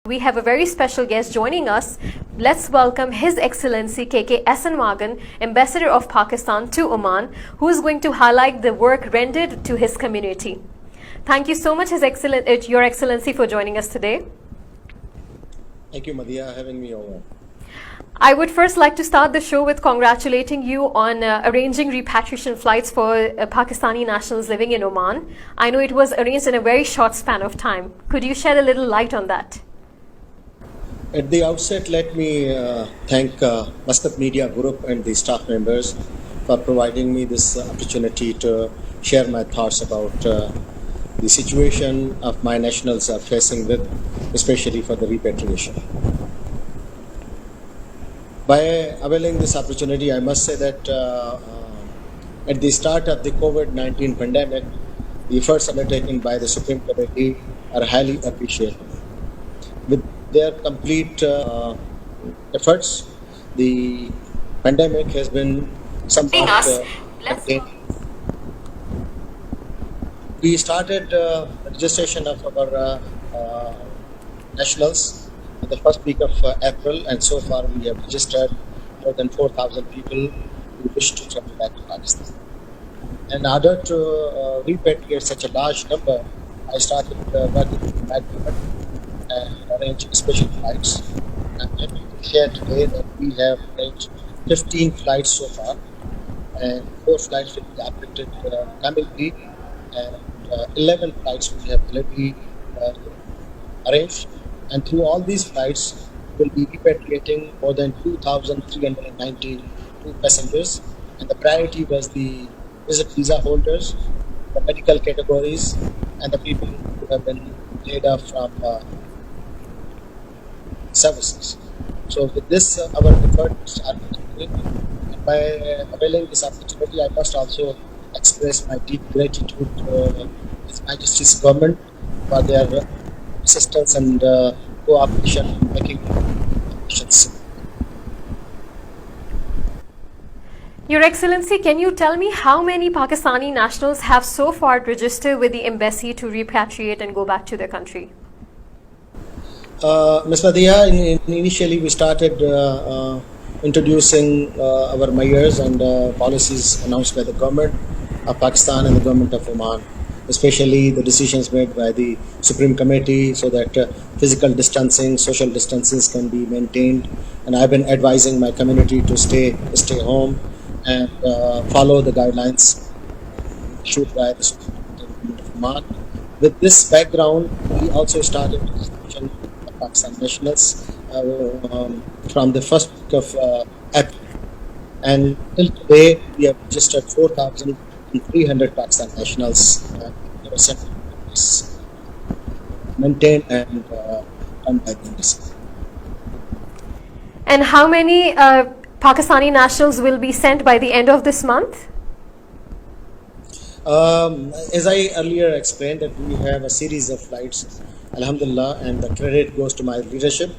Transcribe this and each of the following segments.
We have a very special guest joining us. Let's welcome His Excellency KK Ahsan, Ambassador of Pakistan to Oman, who is going to highlight the work rendered to his community. Thank you so much, Your Excellency, for joining us today. Thank you, Madhya, having me over. I would first like to start the show with congratulating you on arranging repatriation flights for Pakistani nationals living in Oman. I know it was arranged in a very short span of time. Could you shed a little light on that? At the outset, let me thank Muscat Media Group and the staff members for providing me this opportunity to share my thoughts about the situation of my nationals are facing with, especially for the repatriation. By availing this opportunity, I must say that at the start of the COVID-19 pandemic, the efforts undertaken by the Supreme Committee are highly appreciated. With their complete efforts, the pandemic has been somewhat contained. We started registration of our nationals in the first week of April, and so far we have registered more than 4,000 people who wish to travel back to Pakistan. In order to repatriate such a large number, I started working with the government and arranging special flights. I'm happy to share today that we have arranged 15 flights so far, and 4 flights will be operated coming week, and 11 flights we have already arranged. And through all these flights, we'll be repatriating more than 2,392 passengers. And the priority was the visit visa holders, the medical categories, and the people who have been laid off from services. So with this, our efforts are continuing. And by availing this opportunity, I must also express my deep gratitude to His Majesty's government for their assistance and cooperation in making missions. Your Excellency, can you tell me how many Pakistani nationals have so far registered with the embassy to repatriate and go back to their country? Ms. Madhya, initially we started introducing our measures and policies announced by the government of Pakistan and the government of Oman, especially the decisions made by the Supreme Committee so that physical distancing, social distances can be maintained. And I've been advising my community to stay home and follow the guidelines issued by the Supreme Committee of Oman. With this background, we also started registration of Pakistan nationals from the first week of April. And till today, we have registered 4,300 Pakistan nationals maintained and done by the embassy. And how many Pakistani nationals will be sent by the end of this month? As I earlier explained, that we have a series of flights, alhamdulillah, and the credit goes to my leadership.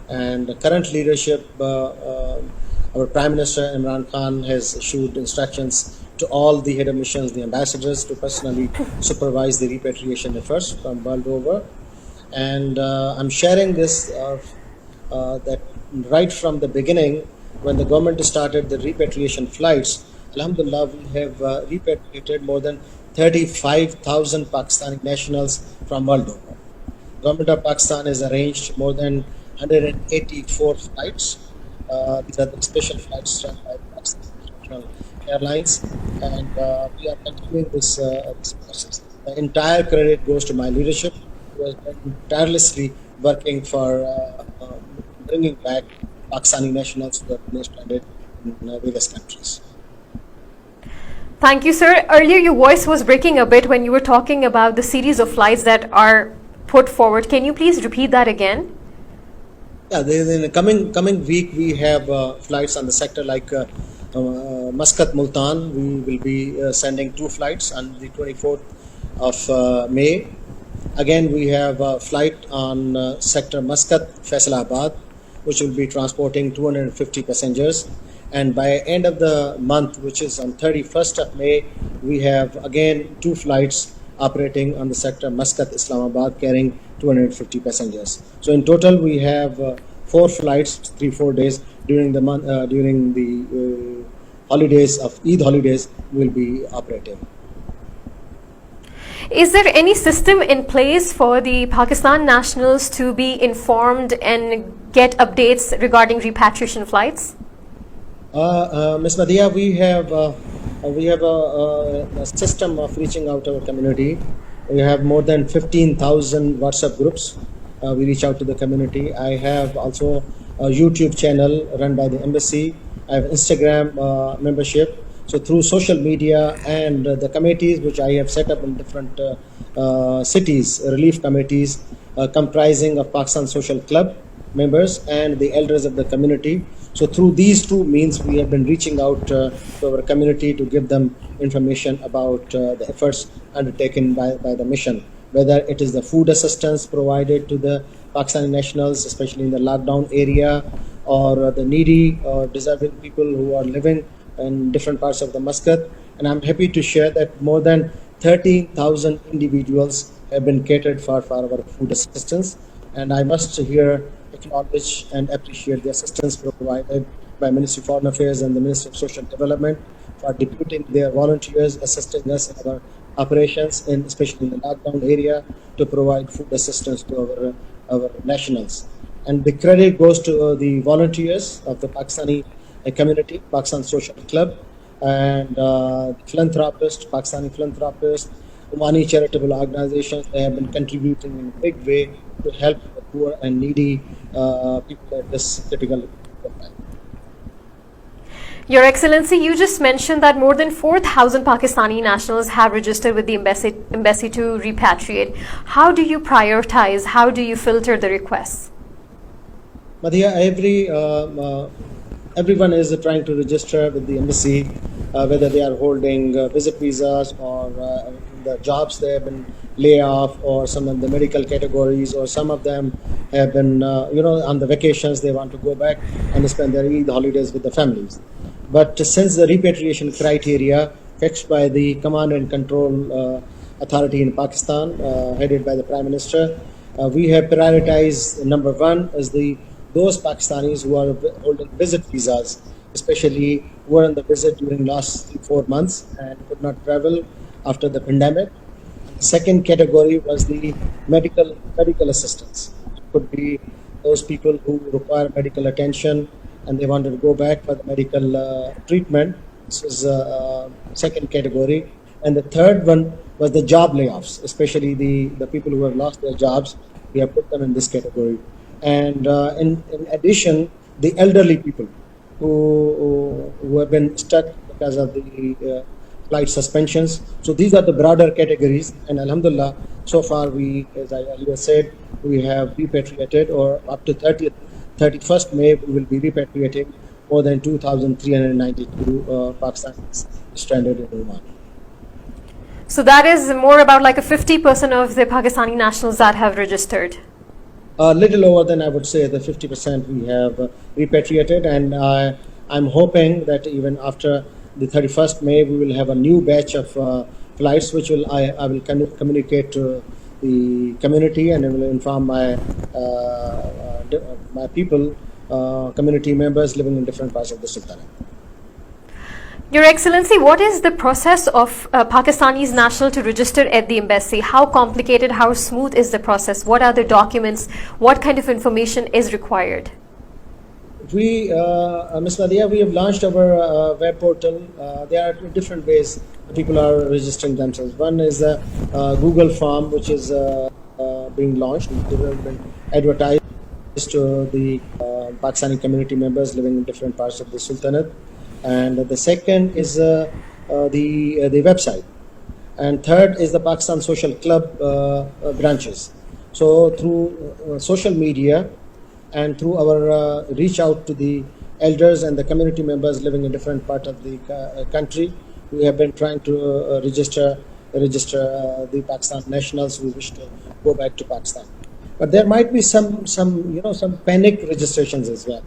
And the current leadership, our Prime Minister Imran Khan has issued instructions to all the head of missions, the ambassadors, to personally supervise the repatriation efforts from world over. And I'm sharing this that right from the beginning, when the government started the repatriation flights, alhamdulillah, we have repatriated more than 35,000 Pakistani nationals from world over. Government of Pakistan has arranged more than 184 flights. These are the special flights run by Pakistan National Airlines, and we are continuing this process. The entire credit goes to my leadership, who has been tirelessly working for bringing back Pakistani nationals who have been stranded in various countries. Thank you, sir. Earlier your voice was breaking a bit when you were talking about the series of flights that are put forward. Can you please repeat that again? Yeah, in the coming week we have flights on the sector like Muscat Multan. We will be sending 2 flights on the 24th of May. Again, we have a flight on sector Muscat Faisalabad, which will be transporting 250 passengers. And by end of the month, which is on 31st of May, we have again 2 flights operating on the sector Muscat, Islamabad, carrying 250 passengers. So in total, we have 4 flights, 3-4 days during the month, during the holidays of Eid holidays will be operating. Is there any system in place for the Pakistan nationals to be informed and get updates regarding repatriation flights? Ms. Madhia, we have a system of reaching out to our community. We have more than 15,000 WhatsApp groups. We reach out to the community. I have also a YouTube channel run by the embassy. I have Instagram membership. So through social media and the committees which I have set up in different cities, relief committees comprising of Pakistan Social Club members and the elders of the community. So through these two means, we have been reaching out to our community to give them information about the efforts undertaken by the mission, whether it is the food assistance provided to the Pakistani nationals, especially in the lockdown area, or the needy or deserving people who are living in different parts of the Muscat. And I'm happy to share that more than 30,000 individuals have been catered for our food assistance. And I must here acknowledge and appreciate the assistance provided by Ministry of Foreign Affairs and the Ministry of Social Development for deputing their volunteers assisting us in our operations, and especially in the lockdown area, to provide food assistance to our nationals. And the credit goes to the volunteers of the Pakistani community, Pakistan Social Club, and philanthropists, Pakistani philanthropists, Omani charitable organizations. They have been contributing in a big way to help the poor and needy people at this critical time. Your Excellency, you just mentioned that more than 4,000 Pakistani nationals have registered with the embassy to repatriate. How do you prioritize? How do you filter the requests? Madhya, everyone is trying to register with the embassy, whether they are holding visit visas or the jobs they have been laid off, or some of the medical categories, or some of them have been, on the vacations, they want to go back and spend their Eid holidays with the families. But since the repatriation criteria fixed by the Command and Control Authority in Pakistan, headed by the Prime Minister, we have prioritized number one is those Pakistanis who are holding visit visas, especially who were on the visit during last 4 months and could not travel after the pandemic. The second category was the medical assistance. It could be those people who require medical attention and they wanted to go back for the medical treatment. This is second category. And the third one was the job layoffs, especially the people who have lost their jobs. We have put them in this category. And in addition, the elderly people who have been stuck because of the flight suspensions. So these are the broader categories, and alhamdulillah, so far we, as I earlier said, we have repatriated, or up to 31st May, we will be repatriating more than 2,392 Pakistanis stranded in Oman. So that is more about like a 50% of the Pakistani nationals that have registered. A little over than I would say the 50% we have repatriated, and I'm hoping that even after the 31st May, we will have a new batch of flights, which I will communicate to the community, and I will inform my people, community members living in different parts of the Sultanate. Your Excellency, what is the process of Pakistani's national to register at the embassy? How complicated, how smooth is the process? What are the documents? What kind of information is required? Ms. Nadia, we have launched our web portal. There are different ways people are registering themselves. One is a Google form, which is being launched. It has been advertised to the Pakistani community members living in different parts of the Sultanate. And the second is the website. And third is the Pakistan Social Club branches. So through social media and through our reach out to the elders and the community members living in different parts of the country, we have been trying to register the Pakistan nationals who wish to go back to Pakistan. But there might be some panic registrations as well.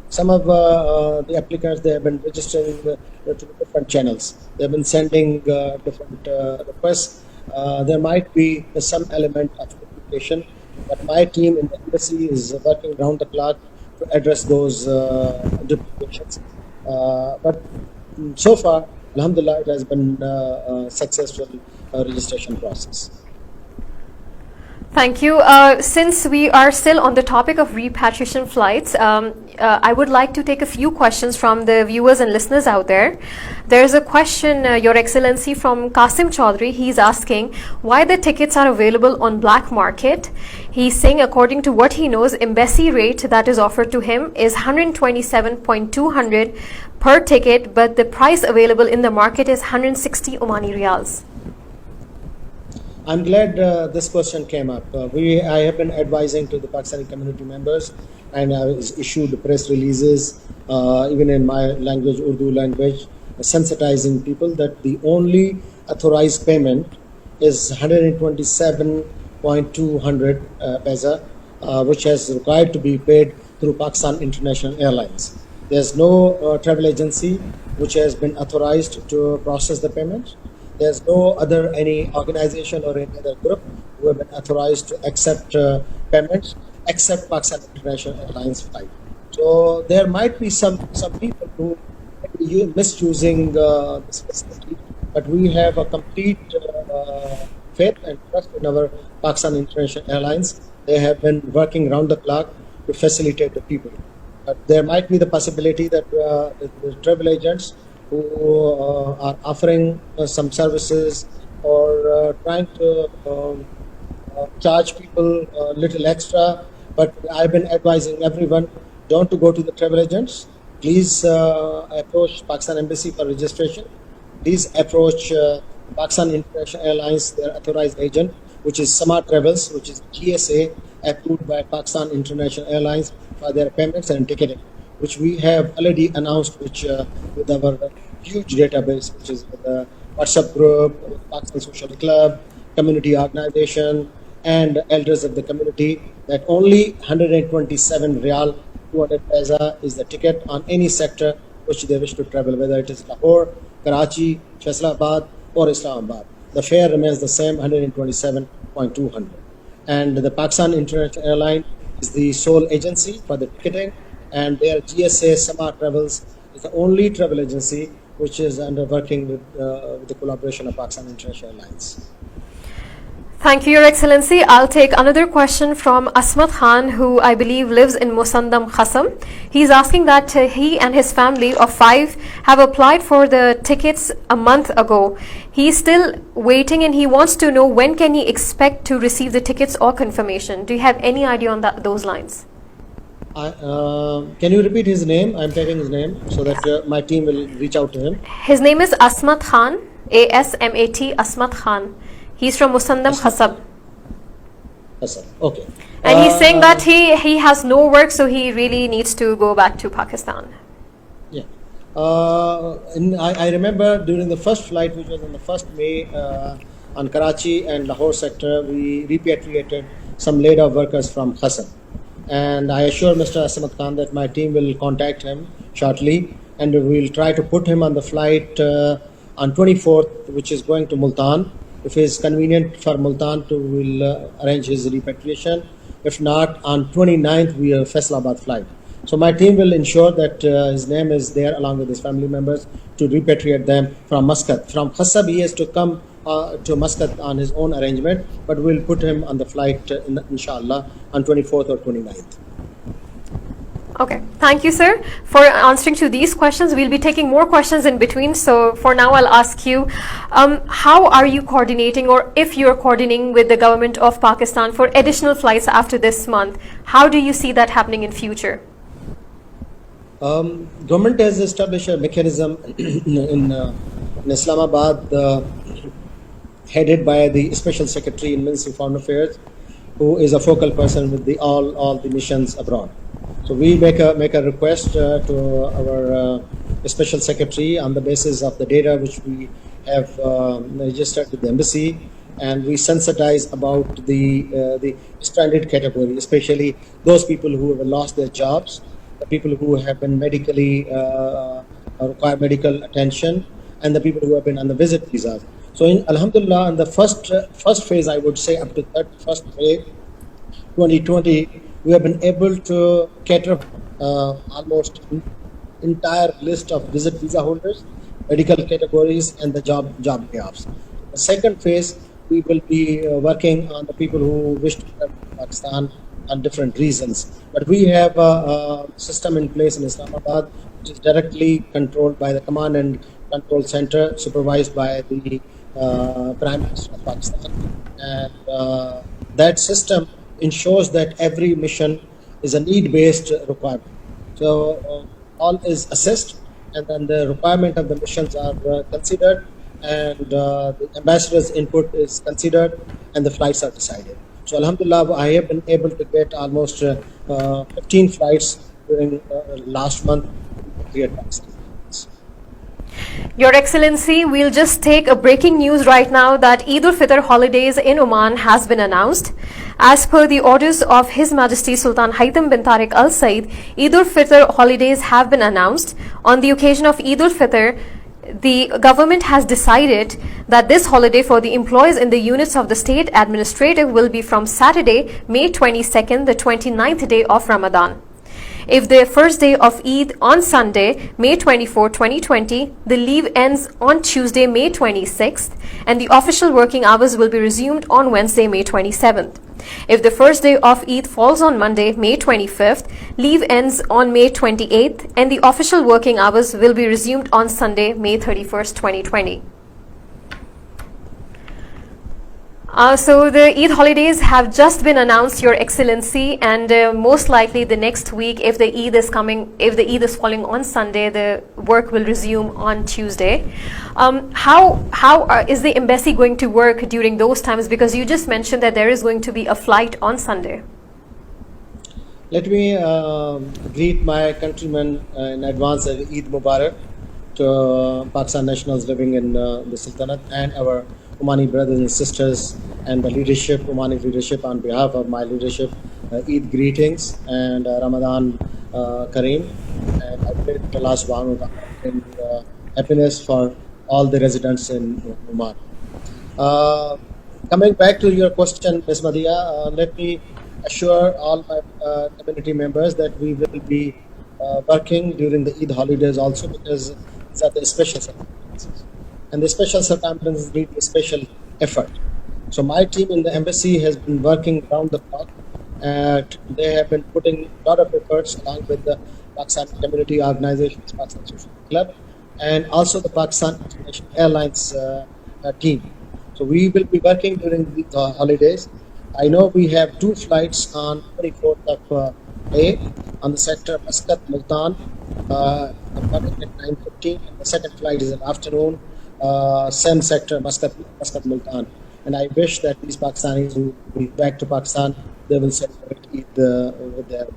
Some of the applicants, they have been registering through different channels. They have been sending different requests there might be some element of duplication, but my team in the embassy is working round the clock to address those duplications. But so far, alhamdulillah, it has been a successful registration process. Thank you. Since we are still on the topic of repatriation flights, I would like to take a few questions from the viewers and listeners out there. There is a question, Your Excellency, from Qasim Chaudhry. He's asking why the tickets are available on black market. He's saying according to what he knows, embassy rate that is offered to him is 127.200 per ticket, but the price available in the market is 160 Omani riyals. I'm glad this question came up. I have been advising to the Pakistani community members, and I have issued press releases, even in my language, Urdu language, sensitizing people that the only authorized payment is 127.200 paisa, which is required to be paid through Pakistan International Airlines. There's no travel agency which has been authorized to process the payment. There's no other any organization or any other group who have been authorized to accept payments except Pakistan International Airlines flight. So there might be some people who may be misusing this facility, but we have a complete faith and trust in our Pakistan International Airlines. They have been working round the clock to facilitate the people. But there might be the possibility that the travel agents who are offering some services or trying to charge people a little extra. But I've been advising everyone, don't to go to the travel agents. Please approach Pakistan Embassy for registration. Please approach Pakistan International Airlines, their authorized agent, which is Sama Travels, which is GSA approved by Pakistan International Airlines for their payments and ticketing, which we have already announced, which with our huge database, which is the WhatsApp group, Pakistan Social Club, community organization, and elders of the community, that only 127 riyal 200 paisa is the ticket on any sector which they wish to travel, whether it is Lahore, Karachi, Faisalabad, or Islamabad. The fare remains the same, 127.200. And the Pakistan International Airline is the sole agency for the ticketing, and their GSA Sama Travels is the only travel agency which is under working with the collaboration of Pakistan International Airlines. Thank you, Your Excellency. I'll take another question from Asmat Khan, who I believe lives in Musandam Khasam. He's asking that he and his family of 5 have applied for the tickets a month ago. He's still waiting and he wants to know when can he expect to receive the tickets or confirmation. Do you have any idea on those lines? Can you repeat his name? I'm typing his name so that my team will reach out to him. His name is Asmat Khan, ASMAT, Asmat Khan. He's from Musandam Khasab. Okay. And he's saying that he has no work, so he really needs to go back to Pakistan. Yeah. I remember during the first flight, which was on the 1st May, on Karachi and Lahore sector, we repatriated some laid-off workers from Khasab. And I assure Mr. Asmat Khan that my team will contact him shortly, and we will try to put him on the flight on 24th, which is going to Multan. If it is convenient for Multan, we will arrange his repatriation. If not, on 29th, we have Faisalabad flight. So my team will ensure that his name is there along with his family members to repatriate them from Muscat. From Khasab, he has to come to Muscat on his own arrangement, but we'll put him on the flight, inshallah, on 24th or 29th. Okay, thank you, sir, for answering to these questions. We'll be taking more questions in between. So for now, I'll ask you, how are you coordinating, or if you're coordinating with the government of Pakistan for additional flights after this month? How do you see that happening in future? Government has established a mechanism in Islamabad, headed by the Special Secretary in Ministry of Foreign Affairs, who is a focal person with all the missions abroad. So we make a request to our Special Secretary on the basis of the data which we have registered with the embassy, and we sensitize about the stranded category, especially those people who have lost their jobs, the people who have been medically require medical attention, and the people who have been on the visit visas. So in Alhamdulillah, in the first phase, I would say up to 31st May 2020, we have been able to cater almost entire list of visit visa holders, medical categories, and the job layoffs. The second phase, we will be working on the people who wish to come to Pakistan on different reasons. But we have a system in place in Islamabad, which is directly controlled by the Command and Control Center, supervised by the Prime Minister of Pakistan. And that system ensures that every mission is a need-based requirement. So all is assessed, and then the requirement of the missions are considered, and the ambassador's input is considered, and the flights are decided. So Alhamdulillah, I have been able to get almost 15 flights during last month to create Pakistan. Your Excellency, we'll just take a breaking news right now that Eid al-Fitr holidays in Oman has been announced. As per the orders of His Majesty Sultan Haytham bin Tariq Al Said, Eid al-Fitr holidays have been announced. On the occasion of Eid al-Fitr, the government has decided that this holiday for the employees in the units of the state administrative will be from Saturday, May 22nd, the 29th day of Ramadan. If the first day of Eid on Sunday, May 24, 2020, the leave ends on Tuesday, May 26th, and the official working hours will be resumed on Wednesday, May 27th. If the first day of Eid falls on Monday, May 25th, leave ends on May 28th, and the official working hours will be resumed on Sunday, May 31st, 2020. So the Eid holidays have just been announced, Your Excellency, and most likely the next week, if the Eid is falling on Sunday, the work will resume on Tuesday. How is the embassy going to work during those times? Because you just mentioned that there is going to be a flight on Sunday. Let me greet my countrymen in advance of Eid Mubarak to Pakistan nationals living in the Sultanate and our Omani brothers and sisters and the leadership, Omani leadership. On behalf of my leadership, Eid greetings and Ramadan Kareem, and I pray to Allah subhanahu wa ta'ala in happiness for all the residents in Oman. Coming back to your question, Ms. Madhia, let me assure all my community members that we will be working during the Eid holidays also, because these are the special circumstances. And the special circumstances need a special effort. So my team in the embassy has been working round the clock, and they have been putting a lot of efforts along with the Pakistan Community Organizations, Pakistan Social Club, and also the Pakistan International Airlines team. So we will be working during the holidays. I know we have 2 flights on 24th of May on the sector Muscat Multan, coming at 9:15, and the second flight is in the afternoon, same sector Muscat Multan. And I wish that these Pakistanis who will be back to Pakistan, they will celebrate Eid with their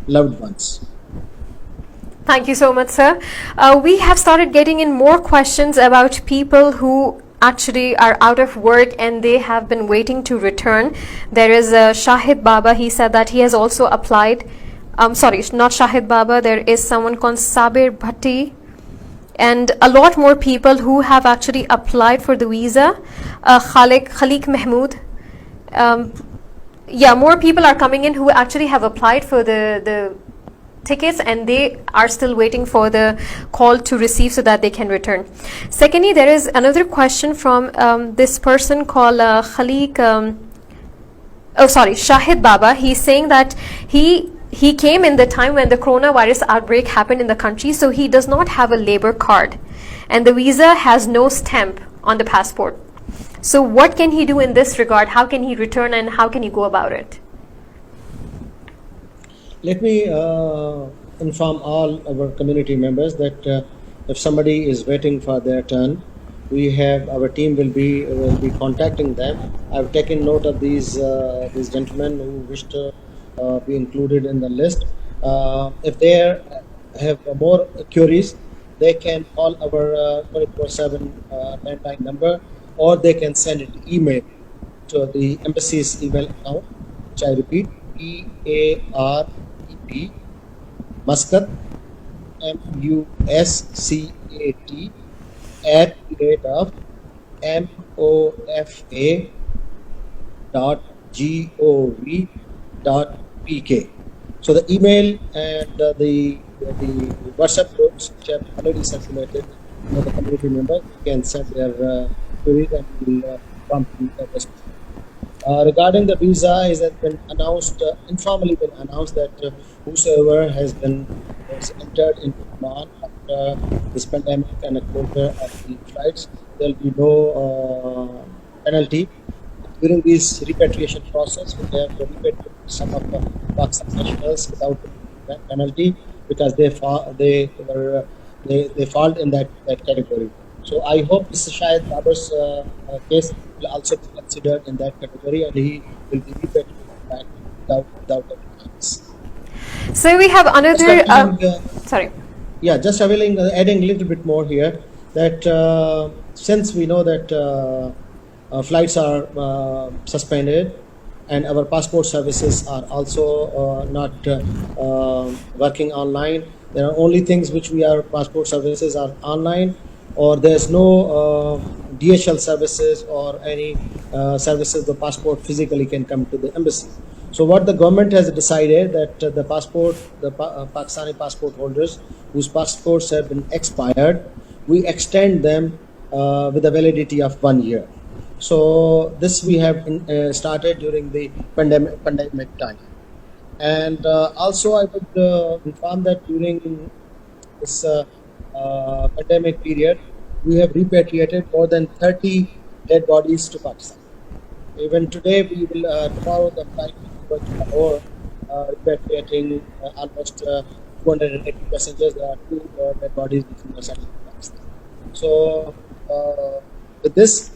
loved ones. Thank you so much, sir. We have started getting in more questions about people who actually are out of work and they have been waiting to return. There is Shahid Baba. He said that he has also applied. Sorry, not Shahid Baba. There is someone called Sabir Bhatti, and a lot more people who have actually applied for the visa. Khalik Mahmood. More people are coming in who actually have applied for the tickets, and they are still waiting for the call to receive so that they can return. Secondly, there is another question from this person called Shahid Baba. He's saying that he came in the time when the coronavirus outbreak happened in the country, so he does not have a labor card, and the visa has no stamp on the passport. So what can he do in this regard? How can he return, and how can he go about it? Let me inform all our community members that if somebody is waiting for their turn, our team will be contacting them. I've taken note of these gentlemen who wish to be included in the list. If they have more queries, they can call our 24/7 landline number, or they can send an email to the embassy's email account, which I repeat, EAREP Muscat MUSCAT @ mofa.gov.pk. So the email and the WhatsApp groups which have already circulated, the community members can send their queries and will promptly respond. Regarding the visa, it has been announced, informally been announced that whosoever has entered into Oman after this pandemic and a closure of the flights, there will be no penalty. During this repatriation process, we have repatriated some of the Pakistan nationals without penalty because they fall in that category. So I hope this Shahid Babar's case will also be considered in that category, and he will be repatriated back without any penalties. So we have another. Sorry. Yeah, just adding a little bit more here that since we know that flights are suspended and our passport services are also not working online, there are only things which passport services are online, or there's no DHL services or any services the passport physically can come to the embassy. So what the government has decided that the Pakistani passport holders whose passports have been expired, we extend them with a validity of 1 year. So this we have started during the pandemic time. And also I would inform that during this pandemic period, we have repatriated more than 30 dead bodies to Pakistan. Even today, we will tomorrow the flight will go to Lahore, repatriating almost 280 passengers. There are 2 dead bodies between the side of Pakistan. So with this,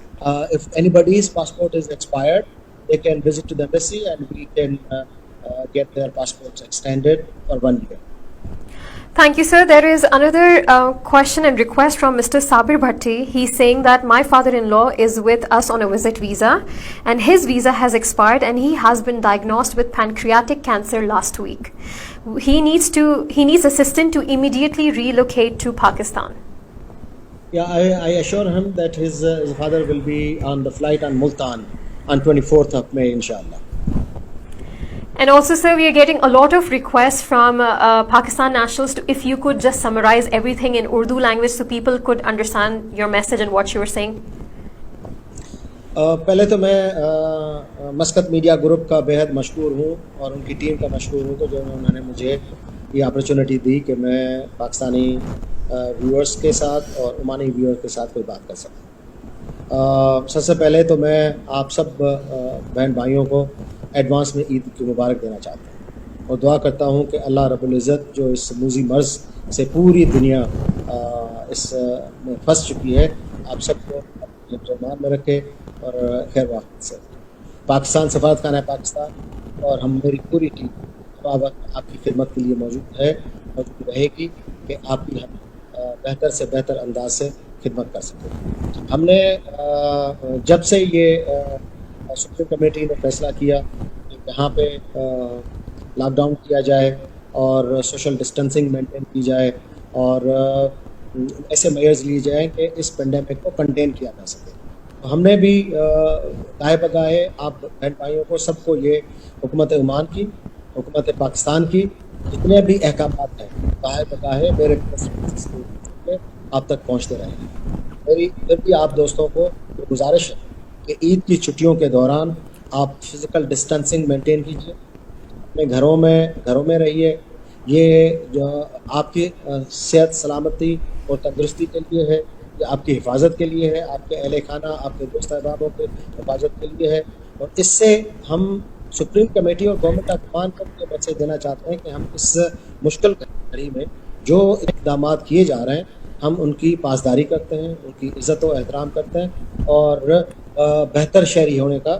if anybody's passport is expired, they can visit to the embassy and we can get their passports extended for 1 year. Thank you, sir. There is another question and request from Mr. Sabir Bhatti. He's saying that my father-in-law is with us on a visit visa and his visa has expired and he has been diagnosed with pancreatic cancer last week. He needs assistance to immediately relocate to Pakistan. Yeah, I assure him that his father will be on the flight on Multan on 24th of May, inshallah. And also, sir, we are getting a lot of requests from Pakistan nationals if you could just summarize everything in Urdu language so people could understand your message and what you were saying. पहले तो मैं मस्कत media group का बेहद मशकूर हूँ और उनकी team का मशकूर हूँ, तो जो उन्होंने मुझे ये अपॉर्चुनिटी दी कि मैं पाकिस्तानी व्यूअर्स के साथ और ओमानी व्यूअर्स के साथ कोई बात कर सकूँ। सबसे पहले तो मैं आप सब बहन भाइयों को एडवांस में ईद की मुबारक देना चाहता हूँ और दुआ करता हूँ कि अल्लाह रब्बुल इज़्ज़त जो इस मूज़ी मर्ज़ से पूरी दुनिया इस में फंस चुकी है, आप सबको अपने ईमान में रखे और खैर वाक़त से। पाकिस्तान सफारतखाना पाकिस्तान और मेरी पूरी टीम आपकी खिदमत के लिए मौजूद रहेगी कि आपकी हम बेहतर से बेहतर अंदाज से खिदमत कर सकें। हमने जब से ये सुप्रीम कमेटी ने फैसला किया कि यहाँ पे लॉकडाउन किया जाए और सोशल डिस्टेंसिंग मेंटेन की जाए और ऐसे मेजर्स लिए जाएं कि इस पेंडेमिक को कंटेन किया जा सके, तो हमने भी गाहे बगाहे आप बहन भाइयों को सबको ये हुकूमत ओमान की, हुकूमत पाकिस्तान की जितने भी अहकामात हैं गाहे बगाहे मेरे आप तक पहुँचते रहेंगे। मेरी फिर भी आप दोस्तों को गुजारिश है कि ईद की छुट्टियों के दौरान आप फिज़िकल डिस्टेंसिंग मेंटेन कीजिए, अपने घरों में रहिए। ये जो आपकी सेहत सलामती और तंदुरुस्ती के लिए है, ये आपकी हिफाजत के लिए है, आपके अहले खाना आपके दोस्त अहबाबों के हिफाजत के लिए है। और इससे हम सुप्रीम कमेटी और गवर्नमेंट ऑफ ओमान को ये मैसेज देना चाहते हैं कि हम इस मुश्किल घड़ी में जो इक़दाम किए जा रहे हैं हम उनकी पासदारी करते हैं, उनकी इज़्ज़त और एहतराम करते हैं और बेहतर शहरी होने का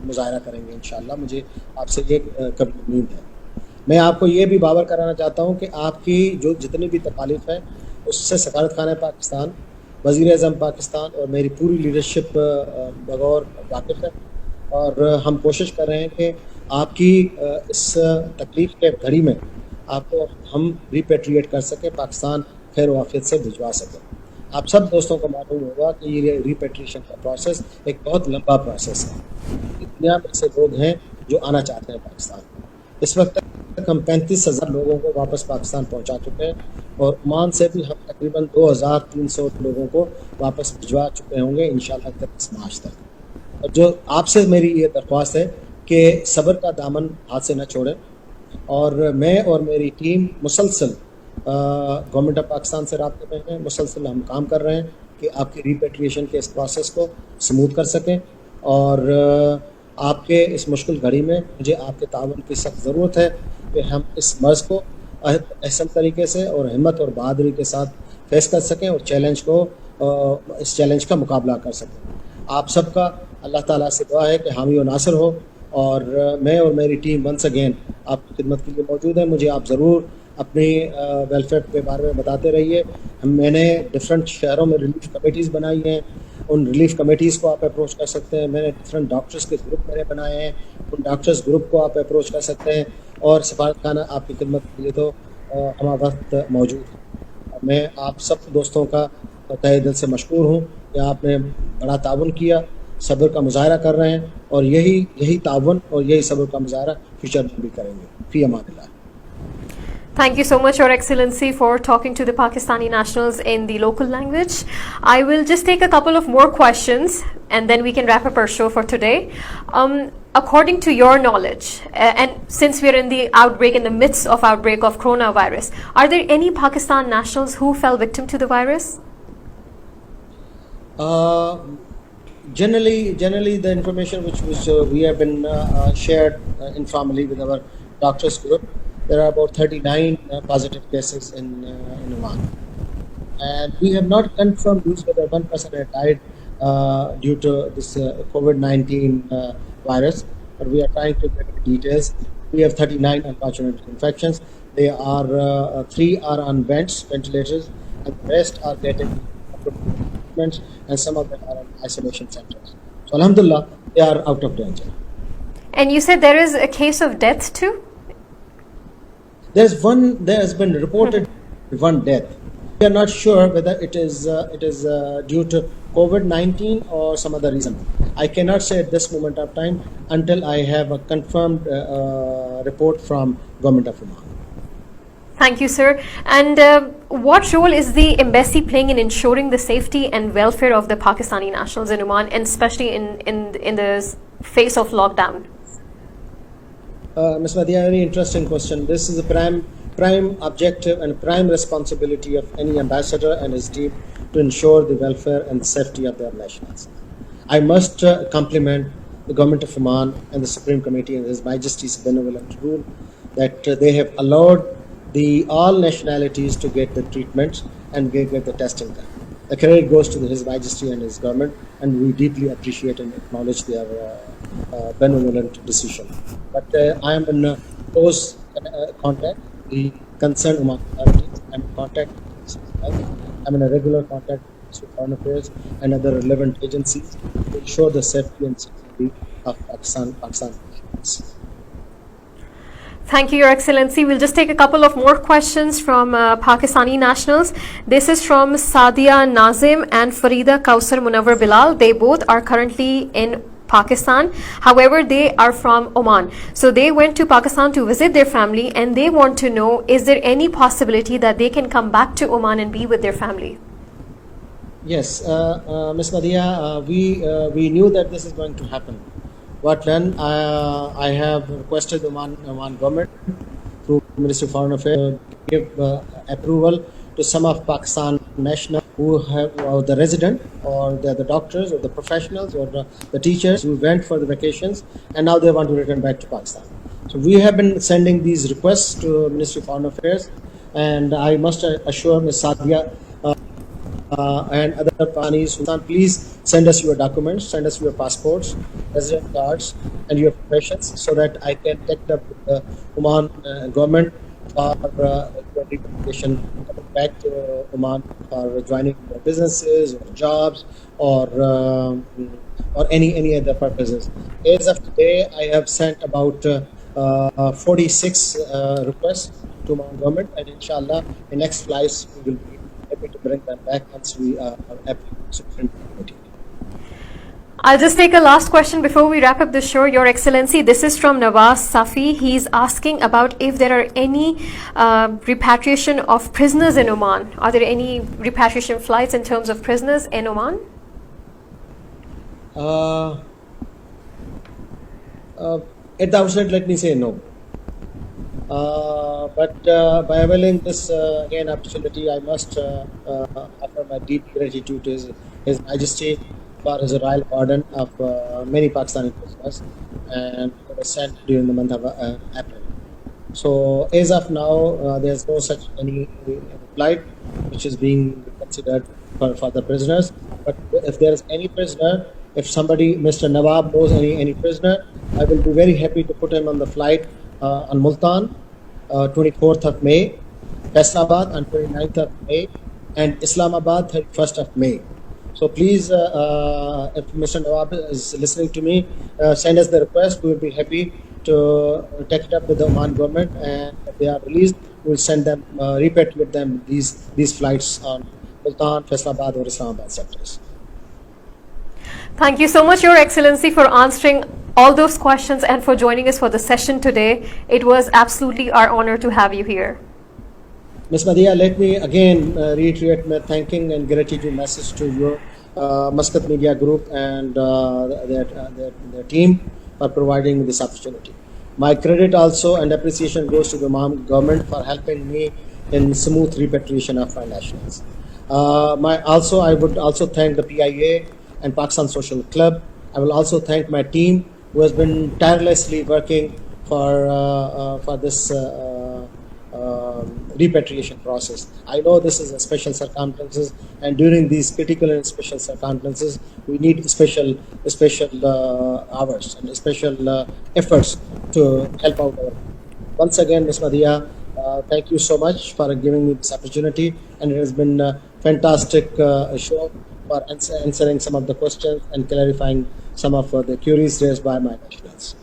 मुज़ाहरा करेंगे इंशाअल्लाह। मुझे आपसे ये कभी उम्मीद है। मैं आपको ये भी बावर कराना चाहता हूँ कि आपकी जो जितनी भी तकालीफ है उससे सफारतखाना पाकिस्तान, वज़ीर आज़म पाकिस्तान और मेरी पूरी लीडरशिप बगौर वाकिफ़ है और हम कोशिश कर रहे हैं कि आपकी इस तकलीफ़ के घड़ी में आपको हम रिपेट्रिएट कर सकें, पाकिस्तान खैर वाफियत से भिजवा सकें। آپ سب دوستوں کو معلوم ہوگا کہ یہ ریپیٹریشن کا پروسیس ایک بہت لمبا پروسیس ہے. دنیا میں ایسے لوگ ہیں جو آنا چاہتے ہیں پاکستان. اس وقت تک ہم 35,000 لوگوں کو واپس پاکستان پہنچا چکے ہیں, اور عمان سے بھی ہم تقریباً 2,300 لوگوں کو واپس بھجوا چکے ہوں گے انشاءاللہ 31 مارچ تک. اور جو آپ سے میری یہ درخواست ہے کہ صبر کا دامن ہاتھ سے نہ چھوڑیں, اور میں اور میری ٹیم مسلسل گورنمنٹ آف پاکستان سے رابطے میں ہیں. مسلسل ہم کام کر رہے ہیں کہ آپ کی ریپیٹریشن کے اس پروسیس کو سموتھ کر سکیں, اور آپ کے اس مشکل گھڑی میں مجھے آپ کے تعاون کی سخت ضرورت ہے کہ ہم اس مرض کو احسن طریقے سے اور ہمت اور بہادری کے ساتھ فیس کر سکیں, اور اس چیلنج کا مقابلہ کر سکیں. آپ سب کا اللہ تعالیٰ سے دعا ہے کہ حامی و ناصر ہو, اور میں اور میری ٹیم ونس اگین آپ کی خدمت کے لیے موجود ہے. مجھے آپ ضرور اپنی ویلفیئر کے بارے میں بتاتے رہیے. میں نے ڈفرینٹ شہروں میں ریلیف کمیٹیز بنائی ہیں, ان ریلیف کمیٹیز کو آپ اپروچ کر سکتے ہیں. میں نے ڈفرینٹ ڈاکٹرز کے گروپ میرے بنائے ہیں, ان ڈاکٹرز گروپ کو آپ اپروچ کر سکتے ہیں, اور سفارت خانہ آپ کی خدمت کے لیے تو ہمہ وقت موجود ہے. میں آپ سب دوستوں کا تہہ دل سے مشکور ہوں کہ آپ نے بڑا تعاون کیا, صبر کا مظاہرہ کر رہے ہیں, اور یہی تعاون اور یہی صبر کا مظاہرہ فیوچر میں بھی کریں گے. فی Aman Ullah. Thank you so much, Your Excellency, for talking to the Pakistani nationals in the local language. I will just take a couple of more questions and then we can wrap up our show for today. According to your knowledge, and since we are in the midst of outbreak of coronavirus, are there any Pakistan nationals who fell victim to the virus? Generally, the information which we have been shared informally with our doctors group, there are about 39 positive cases in Oman, and we have not confirmed whether one person had died due to this COVID-19 virus, but we are trying to get the details. We have 39 unfortunate infections. They are 3 are on ventilators, and the rest are getting treatments, and some of them are in isolation centers. So alhamdulillah, they are out of danger. And you said there is a case of death too? There has been reported one death. We are not sure whether it is due to COVID-19 or some other reason. I cannot say at this moment of time until I have a confirmed report from Government of Oman. Thank you, sir. And what role is the embassy playing in ensuring the safety and welfare of the Pakistani nationals in Oman, and especially in the face of lockdown? Ms. Madhya, very interesting question. This is the prime objective and prime responsibility of any ambassador and his team to ensure the welfare and safety of their nationals. I must compliment the Government of Oman and the Supreme Committee and His Majesty's benevolent rule that they have allowed all nationalities to get the treatments and get the testing done. The credit goes to His Majesty and His government, and we deeply appreciate and acknowledge their benevolent decision. But I am in close contact with the concerned Oman authorities. I am in contact with I am in a regular contact with Foreign Affairs and other relevant agencies to ensure the safety and security of Pakistan. Thank you, Your Excellency. We'll just take a couple of more questions from Pakistani nationals. This is from Sadia Nazim and Farida Kausar Munawar Bilal. They both are currently in Pakistan. However, they are from Oman. So they went to Pakistan to visit their family, and they want to know, is there any possibility that they can come back to Oman and be with their family? Yes, Ms. Nadia, we knew that this is going to happen. What then? I have requested the Oman government through Ministry of Foreign Affairs to give approval to some of Pakistan nationals who are the resident, or the doctors, or the professionals, or the teachers who went for the vacations, and now they want to return back to Pakistan. So we have been sending these requests to Ministry of Foreign Affairs, and I must assure Ms. Sadia and other Pakistanis, please send us your documents, send us your passports, resident cards, and your professions, so that I can take up with the Oman government for your repatriation back to Oman for joining their businesses or jobs or any other purposes. As of today, I have sent about 46 requests to Oman government, and inshallah, in next flights we will be happy to bring them back once we are happy. I'll just take a last question before we wrap up the show. Your Excellency, this is from Nawaz Safi. He's asking about if there are any repatriation of prisoners in Oman. Are there any repatriation flights in terms of prisoners in Oman? At the outset, let me say no. But by availing this again opportunity, I must offer my deep gratitude to His Majesty for his royal pardon of many Pakistani prisoners, and it was sent during the month of April. So as of now, there's no such any flight which is being considered for the prisoners. But if there is any prisoner, if somebody, Mr. Nawab, knows any prisoner, I will be very happy to put him on the flight on Multan, 24th of May, Faisalabad on 29th of May, and Islamabad 31st of May. So please, if Mr. Nawab is listening to me, send us the request. We will be happy to take it up with the Oman government, and if they are released, we will send them, repatriate them these flights on Multan, Faisalabad or Islamabad sectors. Thank you so much, Your Excellency, for answering all those questions and for joining us for the session today. It was absolutely our honor to have you here. Ms. Madhiya, let me again reiterate my thanking and gratitude message to your Muscat Media Group and their team for providing this opportunity. My credit also and appreciation goes to the Oman government for helping me in smooth repatriation of my nationals. I would also thank the PIA and Pakistan Social Club. I will also thank my team who has been tirelessly working for this repatriation process. I know this is a special circumstances, and during these critical and special circumstances, we need special hours and special efforts to help out. Once again, Ms. Madhiya, thank you so much for giving me this opportunity, and it has been a fantastic show for answering some of the questions and clarifying some of the queries raised by my nationals.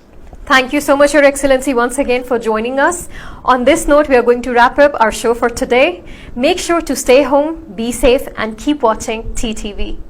Thank you so much, Your Excellency, once again for joining us. On this note, we are going to wrap up our show for today. Make sure to stay home, be safe, and keep watching TTV.